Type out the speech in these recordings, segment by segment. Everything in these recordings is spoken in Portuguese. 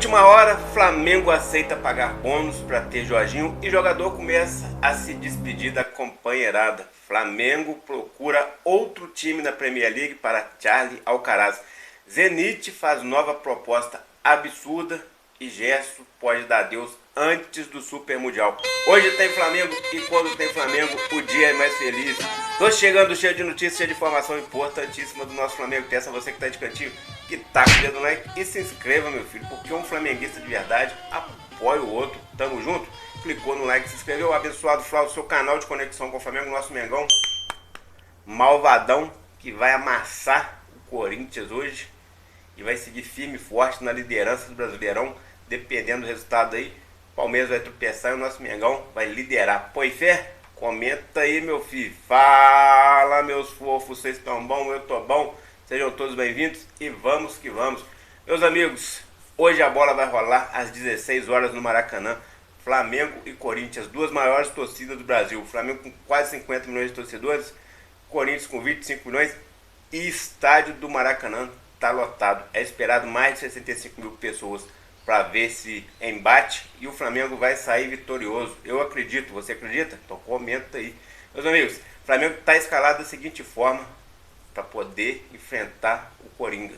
Última hora, Flamengo aceita pagar bônus para ter Jorginho e jogador começa a se despedir da companheirada. Flamengo procura outro time na Premier League para Charlie Alcaraz. Zenit faz nova proposta absurda e Gerson pode dar adeus antes do Super Mundial. Hoje tem Flamengo e quando tem Flamengo o dia é mais feliz. Tô chegando cheio de notícias, cheio de informação importantíssima do nosso Flamengo. Peço a você que tá de cantinho que taca o dedo no like e se inscreva, meu filho, porque um flamenguista de verdade apoia o outro. Tamo junto? Clicou no like, se inscreveu, abençoado Flávio, seu canal de conexão com o Flamengo, nosso Mengão malvadão que vai amassar o Corinthians hoje e vai seguir firme e forte na liderança do Brasileirão. Dependendo do resultado aí, o Palmeiras vai tropeçar e o nosso Mengão vai liderar. Põe fé? Comenta aí, meu filho. Fala, meus fofos, vocês estão bom? Eu tô bom. Sejam todos bem-vindos e vamos que vamos. Meus amigos, hoje a bola vai rolar às 16 horas no Maracanã. Flamengo e Corinthians, duas maiores torcidas do Brasil. O Flamengo com quase 50 milhões de torcedores, Corinthians com 25 milhões e estádio do Maracanã está lotado. É esperado mais de 65 mil pessoas para ver esse embate e o Flamengo vai sair vitorioso. Eu acredito, você acredita? Então comenta aí. Meus amigos, o Flamengo está escalado da seguinte forma para poder enfrentar o Coringa.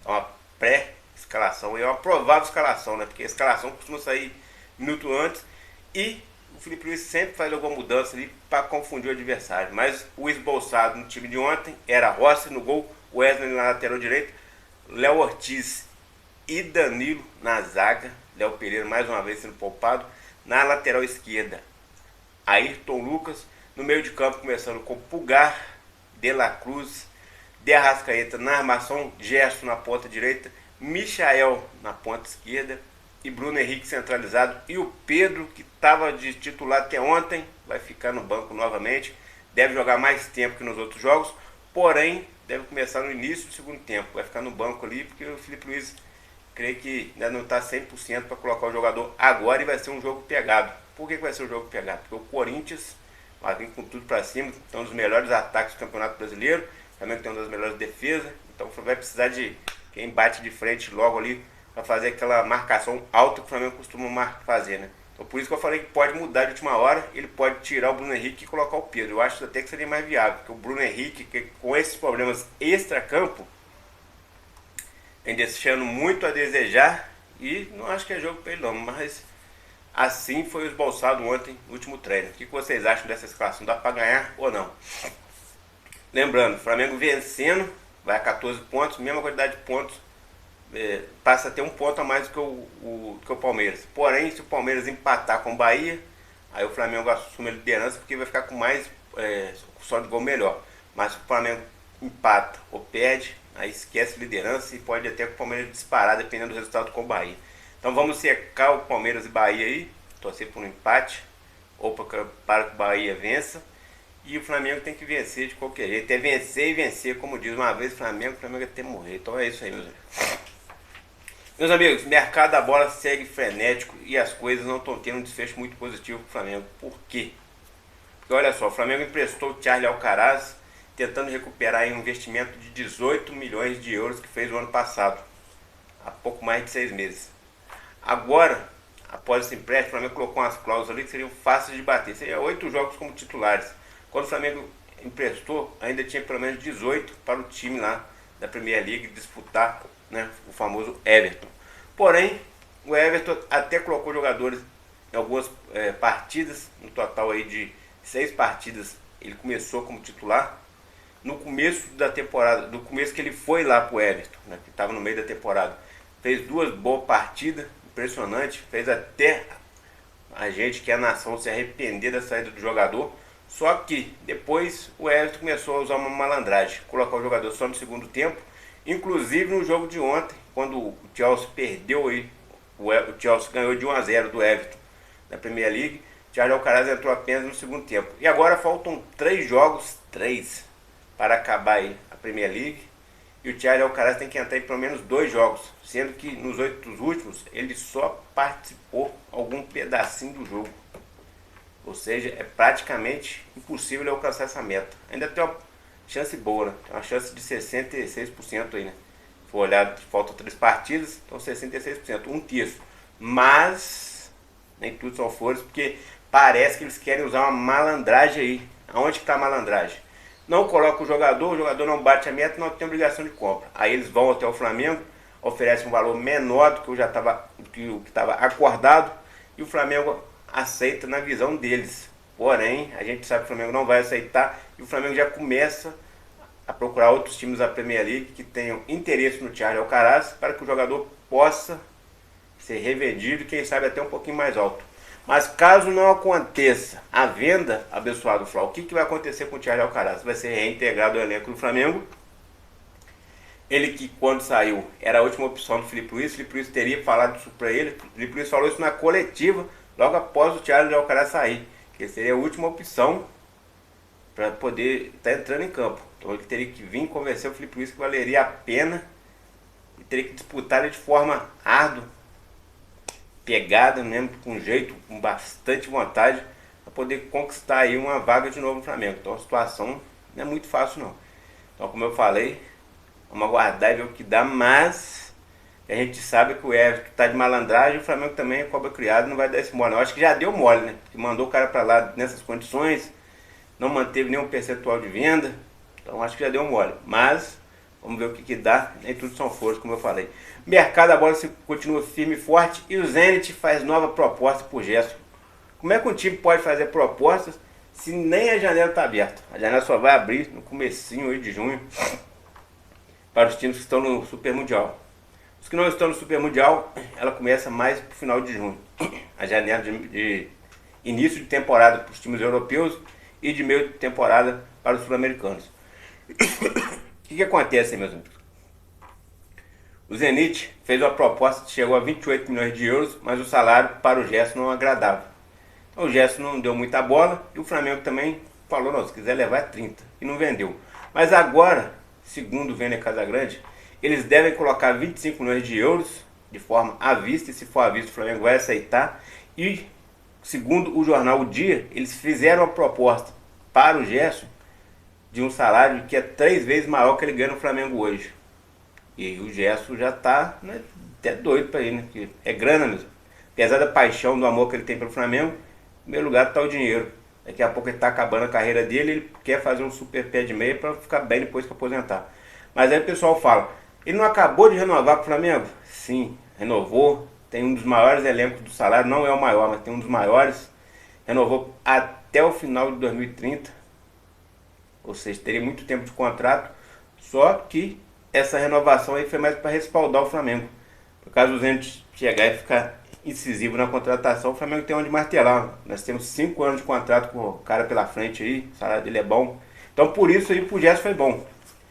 É uma pré-escalação e é uma provável escalação, né? Porque a escalação costuma sair minuto antes e o Felipe Luiz sempre faz alguma mudança ali para confundir o adversário. Mas o esboçado no time de ontem era Rossi no gol, Wesley na lateral direita, Léo Ortiz e Danilo na zaga, Léo Pereira mais uma vez sendo poupado, na lateral esquerda Ayrton Lucas, no meio de campo começando com Pulgar, De La Cruz, De Arrascaeta na armação, Gerson na ponta direita, Michael na ponta esquerda e Bruno Henrique centralizado. E o Pedro, que estava de titular até ontem, vai ficar no banco novamente. Deve jogar mais tempo que nos outros jogos, porém deve começar no início do segundo tempo. Vai ficar no banco ali, porque o Felipe Luiz creio que ainda não está 100% para colocar o jogador agora e vai ser um jogo pegado. Por que vai ser um jogo pegado? Porque o Corinthians vai vir com tudo para cima, é um dos melhores ataques do Campeonato Brasileiro, também tem uma das melhores defesas, então vai precisar de quem bate de frente logo ali para fazer aquela marcação alta que o Flamengo costuma fazer, né? Então por isso que eu falei que pode mudar de última hora, ele pode tirar o Bruno Henrique e colocar o Pedro. Eu acho até que seria mais viável, porque o Bruno Henrique, que com esses problemas extra-campo, vem deixando muito a desejar e não acho que é jogo para ele não, mas assim foi esboçado ontem no último treino. O que vocês acham dessa escalação? Dá para ganhar ou não? Lembrando, Flamengo vencendo, vai a 14 pontos, mesma quantidade de pontos, passa a ter um ponto a mais do que o Palmeiras. Porém, se o Palmeiras empatar com o Bahia, aí o Flamengo assume a liderança porque vai ficar com mais só de gol melhor. Mas se o Flamengo empata ou perde, aí esquece liderança e pode até que o Palmeiras disparar dependendo do resultado com o Bahia. Então vamos secar o Palmeiras e Bahia aí, torcer por um empate ou para que o Bahia vença. E o Flamengo tem que vencer de qualquer jeito, é vencer e vencer, como diz uma vez o Flamengo é até morrer. Então é isso aí, meus amigos. Meus amigos, mercado da bola segue frenético e as coisas não estão tendo um desfecho muito positivo para o Flamengo. Por quê? Porque olha só, o Flamengo emprestou o Charlie Alcaraz, tentando recuperar um investimento de 18 milhões de euros que fez no ano passado, há pouco mais de 6 meses. Agora, após esse empréstimo, o Flamengo colocou umas cláusulas ali que seriam fáceis de bater. Seria 8 jogos como titulares. Quando o Flamengo emprestou, ainda tinha pelo menos 18 para o time lá da Premier League disputar, né, o famoso Everton. Porém, o Everton até colocou jogadores em algumas partidas, no total aí de 6 partidas, ele começou como titular. No começo da temporada, no começo que ele foi lá para o Everton, né, que estava no meio da temporada, fez 2 boas partidas, impressionante, fez até a gente, que é a nação, se arrepender da saída do jogador. Só que depois o Everton começou a usar uma malandragem, colocar o jogador só no segundo tempo, inclusive no jogo de ontem, quando o Chelsea perdeu aí, o Chelsea ganhou de 1-0 do Everton na Premier League, Charlie Alcaraz entrou apenas no segundo tempo. E agora faltam 3 jogos, 3, para acabar aí a Premier League. E o Charlie Alcaraz tem que entrar em pelo menos 2 jogos, sendo que nos 8 últimos ele só participou algum pedacinho do jogo. Ou seja, é praticamente impossível ele alcançar essa meta. Ainda tem uma chance boa, né? Tem uma chance de 66% aí, né? for olhar, faltam 3 partidas, então 66%, um terço. Mas nem tudo são flores, porque parece que eles querem usar uma malandragem aí. Aonde que está a malandragem? Não coloca o jogador não bate a meta, não tem obrigação de compra. Aí eles vão até o Flamengo, oferecem um valor menor do que o que estava acordado, e o Flamengo aceita na visão deles. Porém, a gente sabe que o Flamengo não vai aceitar, e o Flamengo já começa a procurar outros times da Premier League que tenham interesse no Charly Alcaraz, para que o jogador possa ser revendido e quem sabe até um pouquinho mais alto. Mas caso não aconteça a venda, abençoado Flau, o que vai acontecer com o Charly Alcaraz? Vai ser reintegrado ao elenco do Flamengo. Ele que quando saiu era a última opção do Filipe Luís. O Filipe Luís teria falado isso para ele. O Filipe Luís falou isso na coletiva logo após o Charly Alcaraz sair, que ele seria a última opção para poder estar entrando em campo. Então ele teria que vir convencer o Filipe Luís que valeria a pena e teria que disputar ele de forma árdua, pegada mesmo, com jeito, com bastante vontade, para poder conquistar aí uma vaga de novo no Flamengo. Então a situação não é muito fácil não. Então, como eu falei, vamos aguardar e ver o que dá, mas a gente sabe que o Everton está de malandragem, o Flamengo também é cobra criada, não vai dar esse mole. Eu acho que já deu mole, né? Que mandou o cara para lá nessas condições, não manteve nenhum percentual de venda, então acho que já deu mole. Mas vamos ver o que dá, nem tudo são flores, como eu falei. Mercado, a bola continua firme e forte, e o Zenit faz nova proposta por Gerson. Como é que um time pode fazer propostas se nem a janela está aberta? A janela só vai abrir no comecinho aí de junho para os times que estão no Super Mundial. Os que não estão no Super Mundial, ela começa mais para o final de junho. A janela de início de temporada para os times europeus e de meio de temporada para os sul-americanos. O que acontece, meus amigos? O Zenit fez uma proposta que chegou a 28 milhões de euros, mas o salário para o Gerson não agradava. Então, o Gerson não deu muita bola e o Flamengo também falou, não, se quiser levar é 30, e não vendeu. Mas agora, segundo o Vene Casagrande, eles devem colocar 25 milhões de euros de forma à vista, e se for à vista o Flamengo vai aceitar. E segundo o jornal O Dia, eles fizeram uma proposta para o Gerson de um salário que é 3 vezes maior que ele ganha no Flamengo hoje. E o Gerson já está, né, até doido para ele, né? Porque é grana mesmo. Apesar da paixão, do amor que ele tem pelo Flamengo, em primeiro lugar está o dinheiro. Daqui a pouco ele está acabando a carreira dele, ele quer fazer um super pé de meia para ficar bem depois que aposentar. Mas aí o pessoal fala, ele não acabou de renovar com o Flamengo? Sim, renovou, tem um dos maiores elencos do salário, não é o maior, mas tem um dos maiores. Renovou até o final de 2030, ou seja, teria muito tempo de contrato, só que essa renovação aí foi mais para respaldar o Flamengo. Por caso o Zenit chegar e ficar incisivo na contratação, o Flamengo tem onde martelar. Nós temos 5 anos de contrato com o cara pela frente aí, o salário dele é bom. Então por isso aí pro Gerson foi bom.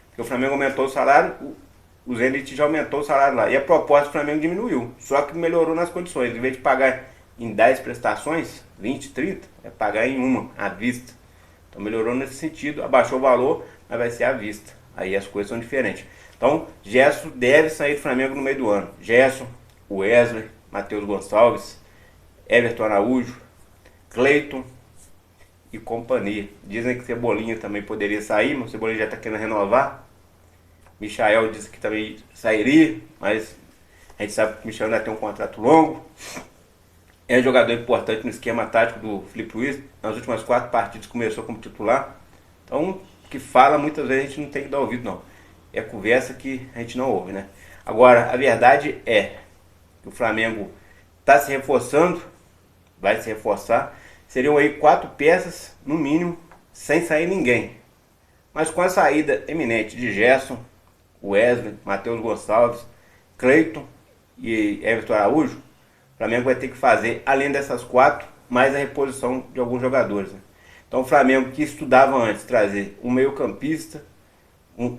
Porque o Flamengo aumentou o salário, o Zenit já aumentou o salário lá. E a proposta do Flamengo diminuiu, só que melhorou nas condições. Em vez de pagar em 10 prestações, 20, 30, é pagar em uma, à vista. Então melhorou nesse sentido, abaixou o valor, mas vai ser à vista. Aí as coisas são diferentes. Então, Gerson deve sair do Flamengo no meio do ano. Gerson, Wesley, Matheus Gonçalves, Everton Araújo, Cleiton e companhia. Dizem que Cebolinha também poderia sair, mas o Cebolinha já está querendo renovar. Michael disse que também sairia, mas a gente sabe que o Michael ainda tem um contrato longo. É jogador importante no esquema tático do Filipe Luís. Nas últimas 4 partidas começou como titular. Então, o que fala muitas vezes a gente não tem que dar ouvido não. É conversa que a gente não ouve, né? Agora, a verdade é que o Flamengo está se reforçando, vai se reforçar. Seriam aí 4 peças, no mínimo, sem sair ninguém. Mas com a saída eminente de Gerson, Wesley, Matheus Gonçalves, Cleiton e Everton Araújo, o Flamengo vai ter que fazer, além dessas 4, mais a reposição de alguns jogadores, né? Então o Flamengo, que estudava antes trazer um meio campista,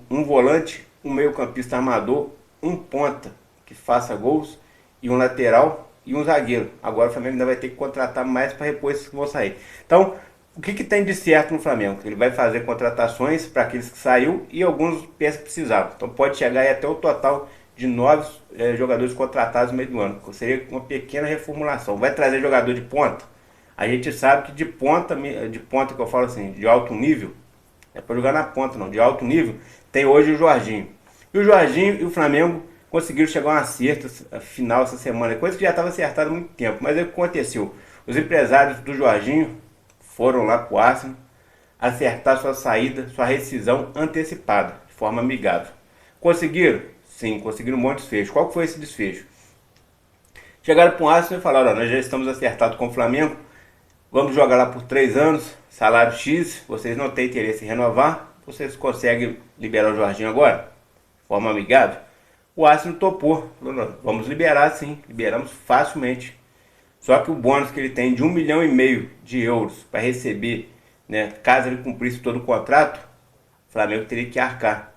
um volante, um meio campista armador, um ponta que faça gols e um lateral e um zagueiro. Agora o Flamengo ainda vai ter que contratar mais para repor esses que vão sair. Então, o que tem de certo no Flamengo? Ele vai fazer contratações para aqueles que saiu e alguns peças que precisavam. Então pode chegar aí até o total de 9 jogadores contratados no meio do ano. Seria uma pequena reformulação. Vai trazer jogador de ponta? A gente sabe que de ponta que eu falo assim, de alto nível, é para jogar na ponta não, de alto nível, tem hoje o Jorginho. E o Jorginho e o Flamengo conseguiram chegar a um acerto final essa semana, coisa que já estava acertada há muito tempo. Mas o que aconteceu? Os empresários do Jorginho foram lá com o Arsenal acertar sua saída, sua rescisão antecipada, de forma amigável. Conseguiram? Sim, conseguiram um bom desfecho. Qual foi esse desfecho? Chegaram para o Arsenal e falaram: nós já estamos acertados com o Flamengo, vamos jogar lá por 3 anos, salário X, vocês não têm interesse em renovar, vocês conseguem liberar o Jorginho agora? De forma amigável? O Arsenal topou, falou: não, vamos liberar sim, liberamos facilmente. Só que o bônus que ele tem de 1,5 milhão de euros para receber, né, caso ele cumprisse todo o contrato, o Flamengo teria que arcar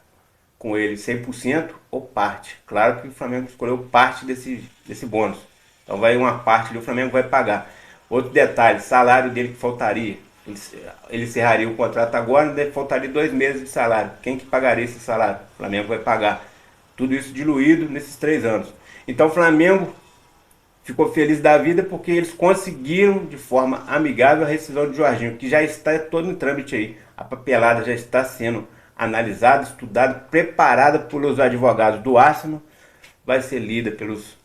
com ele 100% ou parte. Claro que o Flamengo escolheu parte desse bônus. Então vai uma parte ali, o Flamengo vai pagar. Outro detalhe, salário dele que faltaria. Ele encerraria o contrato agora, faltaria 2 meses de salário. Quem que pagaria esse salário? O Flamengo vai pagar. Tudo isso diluído nesses 3 anos. Então o Flamengo ficou feliz da vida porque eles conseguiram de forma amigável a rescisão de Jorginho, que já está todo em trâmite aí. A papelada já está sendo analisada, estudada, preparada pelos advogados do Arsenal, vai ser lida pelos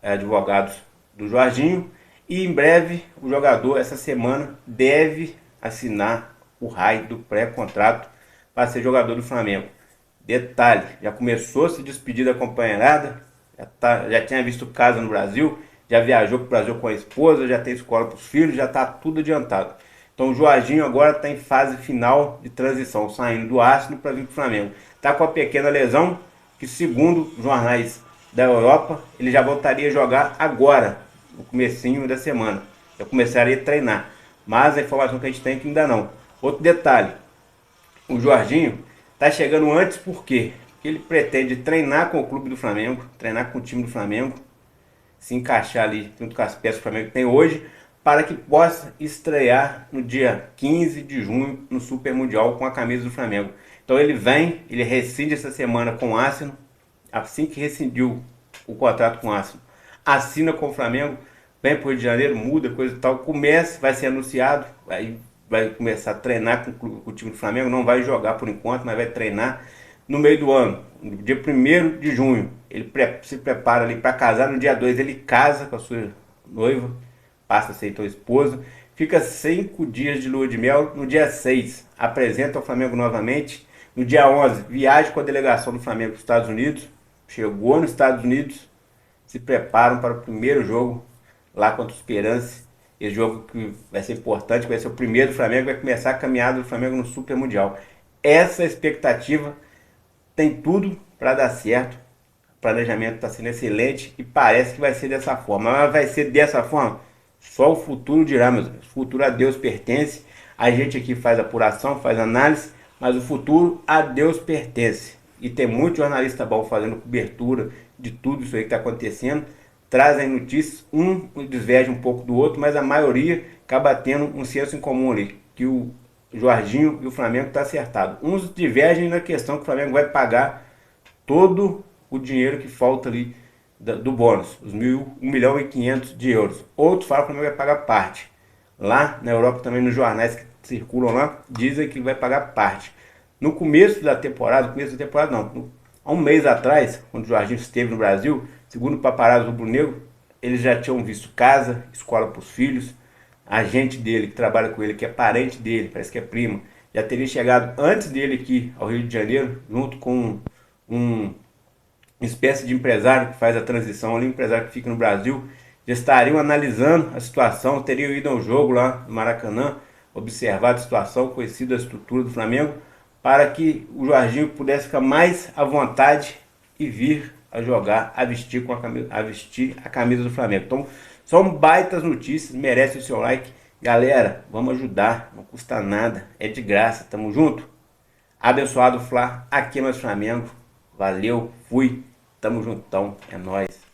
advogados do Jorginho e em breve o jogador essa semana deve assinar o raio do pré-contrato para ser jogador do Flamengo. Detalhe, já começou a se despedir da companheirada, já tinha visto casa no Brasil, já viajou para o Brasil com a esposa, já tem escola para os filhos, já está tudo adiantado. Então o Jorginho agora está em fase final de transição, saindo do Arsenal para vir para o Flamengo. Está com a pequena lesão, que segundo jornais da Europa, ele já voltaria a jogar agora, no comecinho da semana. Já começaria a treinar. Mas a informação que a gente tem é que ainda não. Outro detalhe, o Jorginho está chegando antes por quê? Porque ele pretende treinar com o clube do Flamengo, treinar com o time do Flamengo, se encaixar ali junto com as peças que o Flamengo tem hoje, para que possa estrear no dia 15 de junho no Super Mundial com a camisa do Flamengo. Então ele vem, ele rescinde essa semana com o Arsenal, assim que rescindiu o contrato com o Arsenal, assina com o Flamengo, vem para o Rio de Janeiro, muda, coisa e tal, começa, vai ser anunciado, aí vai começar a treinar com o time do Flamengo, não vai jogar por enquanto, mas vai treinar no meio do ano, no dia 1º de junho, ele se prepara ali para casar, no dia 2 ele casa com a sua noiva, passa a ser então esposa, fica 5 dias de lua de mel, no dia 6 apresenta o Flamengo novamente, no dia 11 viaja com a delegação do Flamengo para os Estados Unidos, chegou nos Estados Unidos, se preparam para o primeiro jogo lá contra o Esperance, esse jogo que vai ser importante, vai ser o primeiro do Flamengo, vai começar a caminhada do Flamengo no Super Mundial. Essa expectativa tem tudo para dar certo, o planejamento está sendo excelente e parece que vai ser dessa forma. Mas vai ser dessa forma? Só o futuro dirá, meus amigos. O futuro a Deus pertence, a gente aqui faz apuração, faz análise, mas o futuro a Deus pertence. E tem muito jornalista bom fazendo cobertura de tudo isso aí que está acontecendo, trazem notícias, um diverge um pouco do outro, mas a maioria acaba tendo um senso em comum ali, que o Jorginho e o Flamengo está acertado. Uns divergem na questão que o Flamengo vai pagar todo o dinheiro que falta ali do bônus, os 1.500.000 de euros. Outros falam que o Flamengo vai pagar parte. Lá na Europa também, nos jornais que circulam lá, dizem que vai pagar parte. No começo da temporada não, há um mês atrás, quando o Jorginho esteve no Brasil, segundo o paparazzo rubro-negro, eles já tinham visto casa, escola para os filhos, a gente dele que trabalha com ele, que é parente dele, parece que é prima, já teria chegado antes dele aqui ao Rio de Janeiro, junto com uma espécie de empresário que faz a transição ali, um empresário que fica no Brasil, já estariam analisando a situação, teriam ido ao jogo lá no Maracanã, observado a situação, conhecido a estrutura do Flamengo, para que o Jorginho pudesse ficar mais à vontade e vir a jogar, a vestir a camisa do Flamengo. Então, são baitas notícias, merece o seu like. Galera, vamos ajudar, não custa nada, é de graça, tamo junto. Abençoado Fla, aqui é mais Flamengo. Valeu, fui, tamo juntão, é nóis.